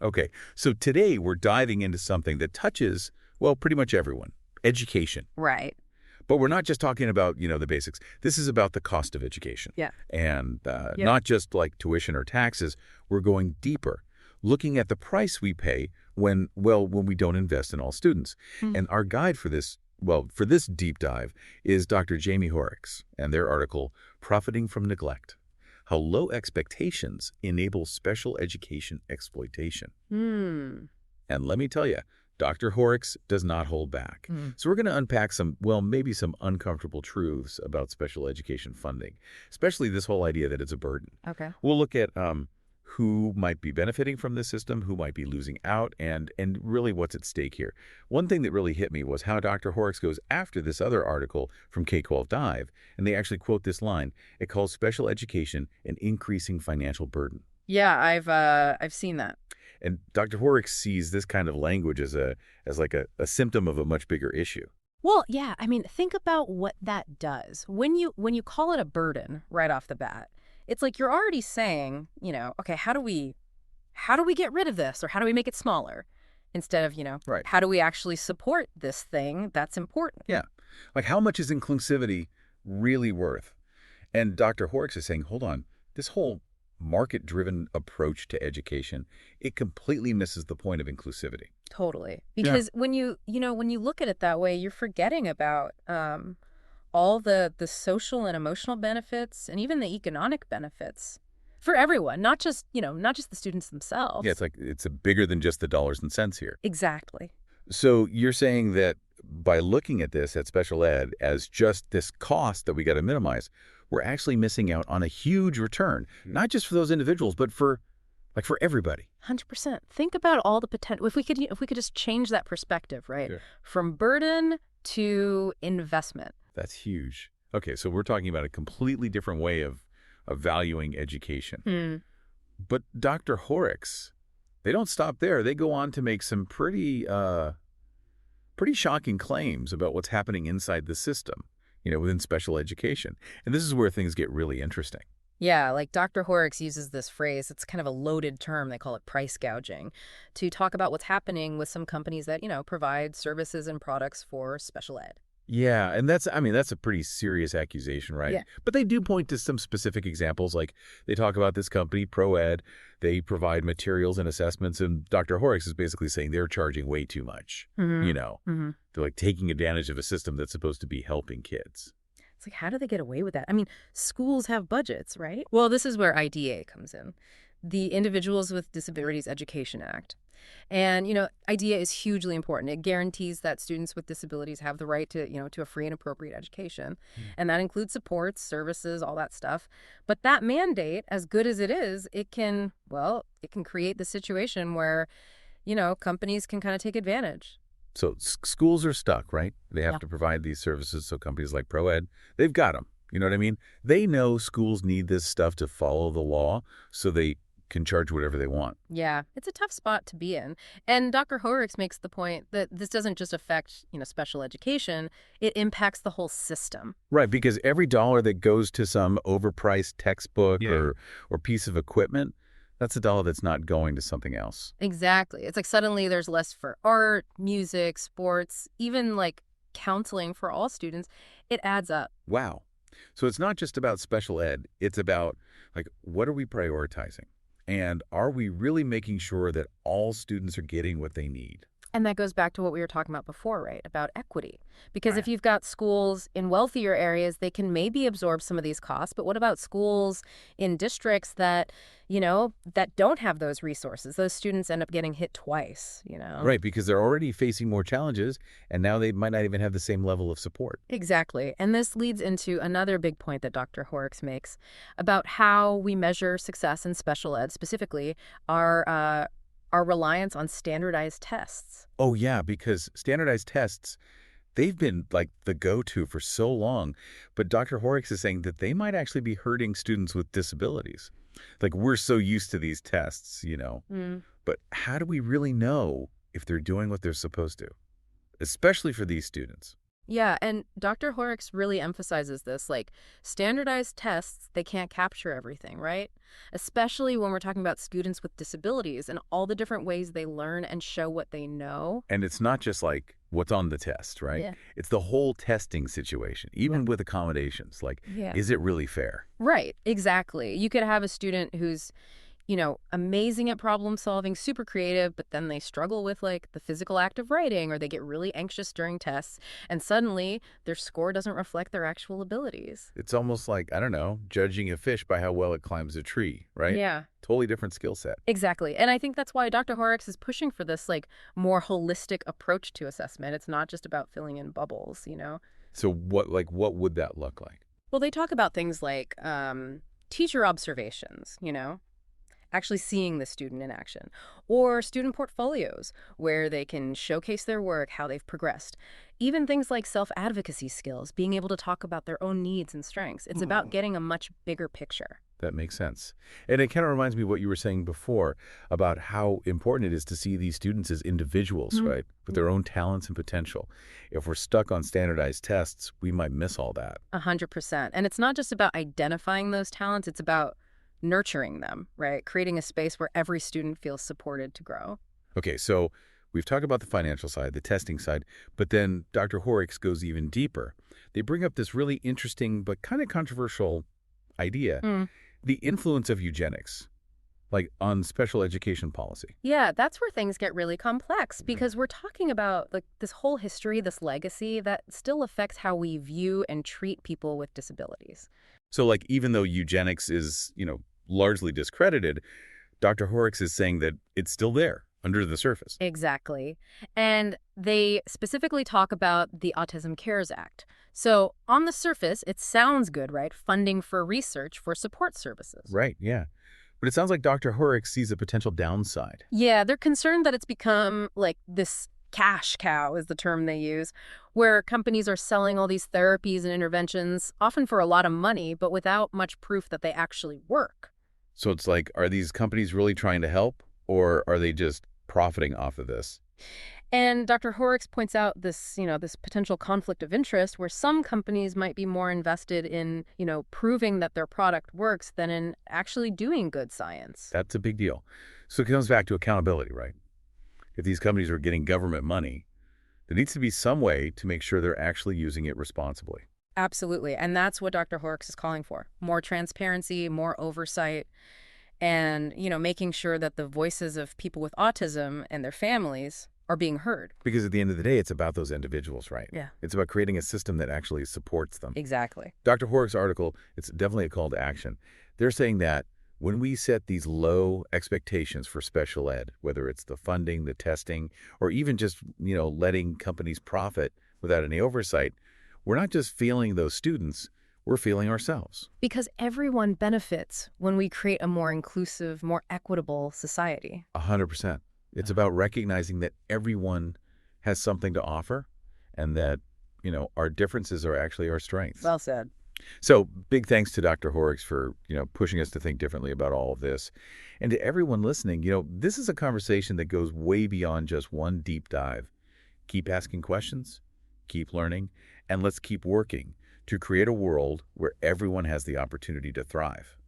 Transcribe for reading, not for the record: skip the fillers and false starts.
Okay, so today we're diving into something that touches, well, pretty much everyone, education. Right. But we're not just talking about, the basics. This is about the cost of education. Yeah. And Yep. not just like tuition or taxes. We're going deeper, looking at the price we pay when we don't invest in all students. Mm. And our guide for this, well, for this deep dive is Dr. Jamie Horrocks and their article, Profiting from Neglect: How Low Expectations Enable Special Education Exploitation. Hmm. And let me tell you, Dr. Horrocks does not hold back. Mm. So we're going to unpack some, well, maybe some uncomfortable truths about special education funding, especially this whole idea that it's a burden. Okay. We'll look at who might be benefiting from this system, who might be losing out, and really what's at stake here. One thing that really hit me was how Dr. Horrocks goes after this other article from K-12 Dive, and they actually quote this line. It calls special education an increasing financial burden. Yeah, I've seen that. And Dr. Horrocks sees this kind of language as like a symptom of a much bigger issue. Well, yeah, I mean, think about what that does. When you call it a burden right off the bat, it's like you're already saying, okay, how do we get rid of this or how do we make it smaller? Instead of, Right. how do we actually support this thing that's important? Yeah. Like, how much is inclusivity really worth? And Dr. Horrocks is saying, hold on, this whole market-driven approach to education, it completely misses the point of inclusivity. Totally. Yeah. Because when you look at it that way, you're forgetting about all the social and emotional benefits and even the economic benefits for everyone, not just the students Yeah, themselves. it's like it's bigger than just the dollars and cents here. Exactly. So you're saying that by looking at this, at special ed, as just this cost that we got to minimize, we're actually missing out on a huge return, not just for those individuals, but for everybody. 100%. Think about all the potential. If we could just change that perspective, right? Sure. From burden to investment. That's huge. Okay, so we're talking about a completely different way of valuing education. Hmm. But Dr. Horrocks, they don't stop there. They go on to make some pretty shocking claims about what's happening inside the system, within special education. And this is where things get really interesting. Yeah, like Dr. Horrocks uses this phrase, it's kind of a loaded term, they call it price gouging, to talk about what's happening with some companies that, provide services and products for special ed. Yeah, and that's a pretty serious accusation, right? Yeah. But they do point to some specific examples, like they talk about this company, ProEd. They provide materials and assessments, and Dr. Horrocks is basically saying they're charging way too much. Hmm. You know, Hmm. they're like taking advantage of a system that's supposed to be helping kids. It's like, how do they get away with that? I mean, schools have budgets, right? Well, this is where IDEA comes in, the Individuals with Disabilities Education Act. And, IDEA is hugely important. It guarantees that students with disabilities have the right to a free and appropriate education. And that includes supports, services, all that stuff. But that mandate, as good as it is, it can create the situation where, companies can kind of take advantage. So schools are stuck, right? They have Yeah. to provide these services. So companies like ProEd, they've got them. You know what I mean? They know schools need this stuff to follow the law, so they can charge whatever they want. Yeah, it's a tough spot to be in. And Dr. Horrocks makes the point that this doesn't just affect, special education, it impacts the whole system. Right, because every dollar that goes to some overpriced textbook Yeah. or piece of equipment, that's a dollar that's not going to something else. Exactly. It's like suddenly there's less for art, music, sports, even like counseling for all students. It adds up. Wow. So it's not just about special ed. It's about, like, what are we prioritizing? And are we really making sure that all students are getting what they need? And that goes back to what we were talking about before, right? About equity. Because Right. if you've got schools in wealthier areas, they can maybe absorb some of these costs. But what about schools in districts that don't have those resources? Those students end up getting hit twice. Right, because they're already facing more challenges, and now they might not even have the same level of support. Exactly. And this leads into another big point that Dr. Horrocks makes about how we measure success in special ed, specifically our reliance on standardized tests. Oh, yeah, because standardized tests, they've been like the go-to for so long. But Dr. Horrocks is saying that they might actually be hurting students with disabilities. Like, we're so used to these tests. Mm. But how do we really know if they're doing what they're supposed to? Especially for these students. Yeah, and Dr. Horrocks really emphasizes this, like standardized tests, they can't capture everything, right? Especially when we're talking about students with disabilities and all the different ways they learn and show what they know. And it's not just like what's on the test, right? Yeah. It's the whole testing situation, Yeah. even with accommodations. Like, Yeah. is it really fair? Right, exactly. You could have a student who's amazing at problem solving, super creative, but then they struggle with like the physical act of writing or they get really anxious during tests and suddenly their score doesn't reflect their actual abilities. It's almost like, I don't know, judging a fish by how well it climbs a tree, right? Yeah, Totally different skill set. exactly. And I think that's why Dr. Horrocks is pushing for this like more holistic approach to assessment. It's not just about filling in bubbles. So what would that look like? Well, they talk about things like teacher observations, actually seeing the student in action, or student portfolios where they can showcase their work, how they've progressed. Even things like self-advocacy skills, being able to talk about their own needs and strengths. It's about getting a much bigger picture. That makes sense. And it kind of reminds me of what you were saying before about how important it is to see these students as individuals, Mhm. right? With their own talents and potential. If we're stuck on standardized tests, we might miss all that. 100%. And it's not just about identifying those talents, it's about nurturing them, right? Creating a space where every student feels supported to grow. Okay, so we've talked about the financial side, the testing side, but then Dr. Horrocks goes even deeper. They bring up this really interesting but kind of controversial idea, Mm. the influence of eugenics, like on special education policy. Yeah, that's where things get really complex because we're talking about like this whole history, this legacy that still affects how we view and treat people with disabilities. So like even though eugenics is, largely discredited, Dr. Horrocks is saying that it's still there under the surface. Exactly. And they specifically talk about the Autism Cares Act. So on the surface, it sounds good, right? Funding for research for support services. Right, yeah. But it sounds like Dr. Horrocks sees a potential downside. Yeah, they're concerned that it's become like this cash cow is the term they use, where companies are selling all these therapies and interventions, often for a lot of money, but without much proof that they actually work. So it's like, are these companies really trying to help, or are they just profiting off of this? And Dr. Horrocks points out this potential conflict of interest where some companies might be more invested in proving that their product works than in actually doing good science. That's a big deal. So it comes back to accountability, right? If these companies are getting government money, there needs to be some way to make sure they're actually using it responsibly. Absolutely. And that's what Dr. Horrocks is calling for. More transparency, more oversight, and making sure that the voices of people with autism and their families are being heard. Because at the end of the day, it's about those individuals, right? Yeah. It's about creating a system that actually supports them. Exactly. Dr. Horrocks' article, it's definitely a call to action. They're saying that when we set these low expectations for special ed, whether it's the funding, the testing, or even just, letting companies profit without any oversight, we're not just failing those students, we're failing ourselves. Because everyone benefits when we create a more inclusive, more equitable society. 100%. It's about recognizing that everyone has something to offer and that, our differences are actually our strengths. Well said. So big thanks to Dr. Horrocks for, pushing us to think differently about all of this. And to everyone listening, this is a conversation that goes way beyond just one deep dive. Keep asking questions, keep learning, and let's keep working to create a world where everyone has the opportunity to thrive.